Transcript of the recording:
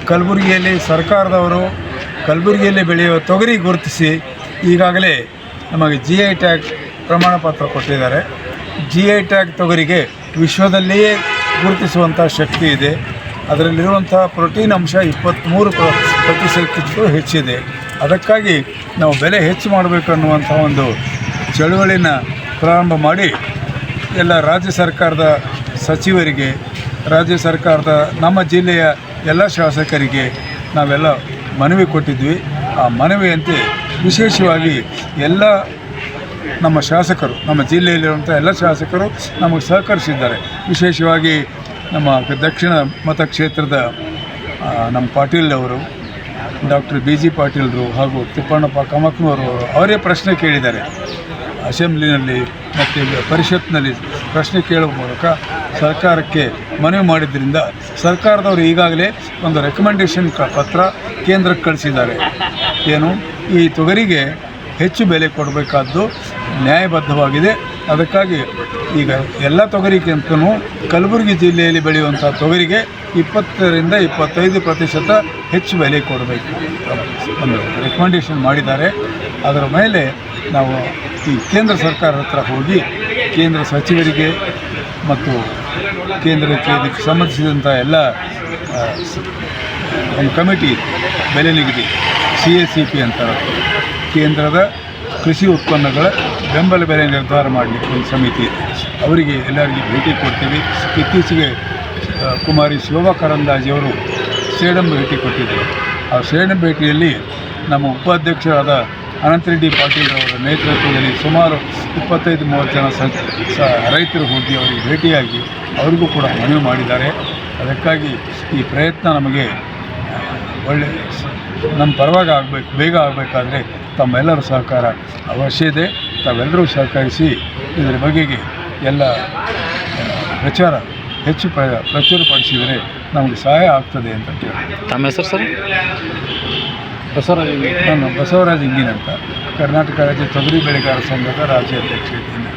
ಕಲಬುರಗಿಯಲ್ಲಿ ಸರ್ಕಾರದವರು ಕಲಬುರಗಿಯಲ್ಲಿ ಬೆಳೆಯುವ ತೊಗರಿ ಗುರುತಿಸಿ ಈಗಾಗಲೇ ನಮಗೆ GI ಟ್ಯಾಗ್ ಪ್ರಮಾಣ ಪತ್ರ ಕೊಟ್ಟಿದ್ದಾರೆ. GI ಟ್ಯಾಗ್ ತೊಗರಿಗೆ ವಿಶ್ವದಲ್ಲಿಯೇ ಗುರುತಿಸುವಂಥ ಶಕ್ತಿ ಇದೆ. ಅದರಲ್ಲಿರುವಂಥ ಪ್ರೋಟೀನ್ ಅಂಶ 23% ಹೆಚ್ಚಿದೆ. ಅದಕ್ಕಾಗಿ ನಾವು ಬೆಲೆ ಹೆಚ್ಚು ಮಾಡಬೇಕು ಅನ್ನುವಂಥ ಒಂದು ಚಳುವಳಿನ ಪ್ರಾರಂಭ ಮಾಡಿ ಎಲ್ಲ ರಾಜ್ಯ ಸರ್ಕಾರದ ಸಚಿವರಿಗೆ, ರಾಜ್ಯ ಸರ್ಕಾರದ ನಮ್ಮ ಜಿಲ್ಲೆಯ ಎಲ್ಲ ಶಾಸಕರಿಗೆ ನಾವೆಲ್ಲ ಮನವಿ ಕೊಟ್ಟಿದ್ವಿ. ಆ ಮನವಿಯಂತೆ ವಿಶೇಷವಾಗಿ ಎಲ್ಲ ನಮ್ಮ ಶಾಸಕರು, ನಮ್ಮ ಜಿಲ್ಲೆಯಲ್ಲಿರುವಂಥ ಎಲ್ಲ ಶಾಸಕರು ನಮಗೆ ಸಹಕರಿಸಿದ್ದಾರೆ. ವಿಶೇಷವಾಗಿ ನಮ್ಮ ದಕ್ಷಿಣ ಮತಕ್ಷೇತ್ರದ ನಮ್ಮ ಪಾಟೀಲ್ ಅವರು, ಡಾಕ್ಟರ್ BG ಪಾಟೀಲ್ರು ಹಾಗೂ ತಿಪ್ಪಣ್ಣಪ್ಪ ಕಮಕ್ನವರು ಅವರೇ ಪ್ರಶ್ನೆ ಕೇಳಿದ್ದಾರೆ. ಅಸೆಂಬ್ಲಿನಲ್ಲಿ ಮತ್ತು ಪರಿಷತ್ನಲ್ಲಿ ಪ್ರಶ್ನೆ ಕೇಳುವ ಮೂಲಕ ಸರ್ಕಾರಕ್ಕೆ ಮನವಿ ಮಾಡಿದ್ದರಿಂದ ಸರ್ಕಾರದವರು ಈಗಾಗಲೇ ಒಂದು ರೆಕಮೆಂಡೇಷನ್ ಪತ್ರ ಕೇಂದ್ರಕ್ಕೆ ಕಳಿಸಿದ್ದಾರೆ. ಏನು, ಈ ತೊಗರಿಗೆ ಹೆಚ್ಚು ಬೆಲೆ ಕೊಡಬೇಕಾದ್ದು ನ್ಯಾಯಬದ್ಧವಾಗಿದೆ. ಅದಕ್ಕಾಗಿ ಈಗ ಎಲ್ಲ ತೊಗರಿಗಿಂತಲೂ ಕಲಬುರಗಿ ಜಿಲ್ಲೆಯಲ್ಲಿ ಬೆಳೆಯುವಂಥ ತೊಗರಿಗೆ 20ರಿಂದ 25% ಹೆಚ್ಚು ಬೆಲೆ ಕೊಡಬೇಕು ಒಂದು ರೆಕಮೆಂಡೇಷನ್ ಮಾಡಿದ್ದಾರೆ. ಅದರ ಮೇಲೆ ನಾವು ಈ ಕೇಂದ್ರ ಸರ್ಕಾರ ಹತ್ರ ಹೋಗಿ ಕೇಂದ್ರ ಸಚಿವರಿಗೆ ಮತ್ತು ಕೇಂದ್ರಕ್ಕೆ ಇದಕ್ಕೆ ಸಂಬಂಧಿಸಿದಂಥ ಎಲ್ಲ ಒಂದು ಕಮಿಟಿ ಬೆಲೆ ನಿಗದಿ CACP ಅಂತ ಕೇಂದ್ರದ ಕೃಷಿ ಉತ್ಪನ್ನಗಳ ಬೆಂಬಲ ಬೆಲೆ ನಿರ್ಧಾರ ಮಾಡಲಿಕ್ಕೆ ಒಂದು ಸಮಿತಿ ಇದೆ. ಅವರಿಗೆ ಎಲ್ಲರಿಗೆ ಭೇಟಿ ಕೊಡ್ತೀವಿ. ಇತ್ತೀಚೆಗೆ ಕುಮಾರಿ ಶೋಭಾ ಕರಂದ್ಲಾಜೆಯವರು ಸೇಡಂ ಭೇಟಿ ಕೊಟ್ಟಿದ್ದರು. ಆ ಸೇಡಂ ಭೇಟಿಯಲ್ಲಿ ನಮ್ಮ ಉಪಾಧ್ಯಕ್ಷರಾದ ಅನಂತರೆಡ್ಡಿ ಪಾಟೀಲ್ರವರ ನೇತೃತ್ವದಲ್ಲಿ ಸುಮಾರು 25-30 ಜನ ರೈತರು ಹೋಗಿ ಅವರಿಗೆ ಭೇಟಿಯಾಗಿ ಅವರಿಗೂ ಕೂಡ ಮನವಿ ಮಾಡಿದ್ದಾರೆ. ಅದಕ್ಕಾಗಿ ಈ ಪ್ರಯತ್ನ ನಮಗೆ ನಮ್ಮ ಪರವಾಗಿ ಆಗಬೇಕು, ಬೇಗ ಆಗಬೇಕಾದ್ರೆ ತಮ್ಮೆಲ್ಲರ ಸಹಕಾರ ಅವಶ್ಯ ಇದೆ. ತಾವೆಲ್ಲರೂ ಸಹಕರಿಸಿ ಇದರ ಬಗೆಗೆ ಎಲ್ಲ ಪ್ರಚಾರ ಹೆಚ್ಚು ಪ್ರಚುರಪಡಿಸಿದರೆ ನಮಗೆ ಸಹಾಯ ಆಗ್ತದೆ ಅಂತ ಕೇಳಿ. ತಮ್ಮ ಹೆಸರು ಸರ್? ನಾನು ಬಸವರಾಜ್ ಇಂಗಿನ್ ಅಂತ, ಕರ್ನಾಟಕ ರಾಜ್ಯ ತೊಗರಿ ಬೆಳೆಗಾರ ಸಂಘದ ರಾಜ್ಯಾಧ್ಯಕ್ಷ ಇದ್ದೀನಿ.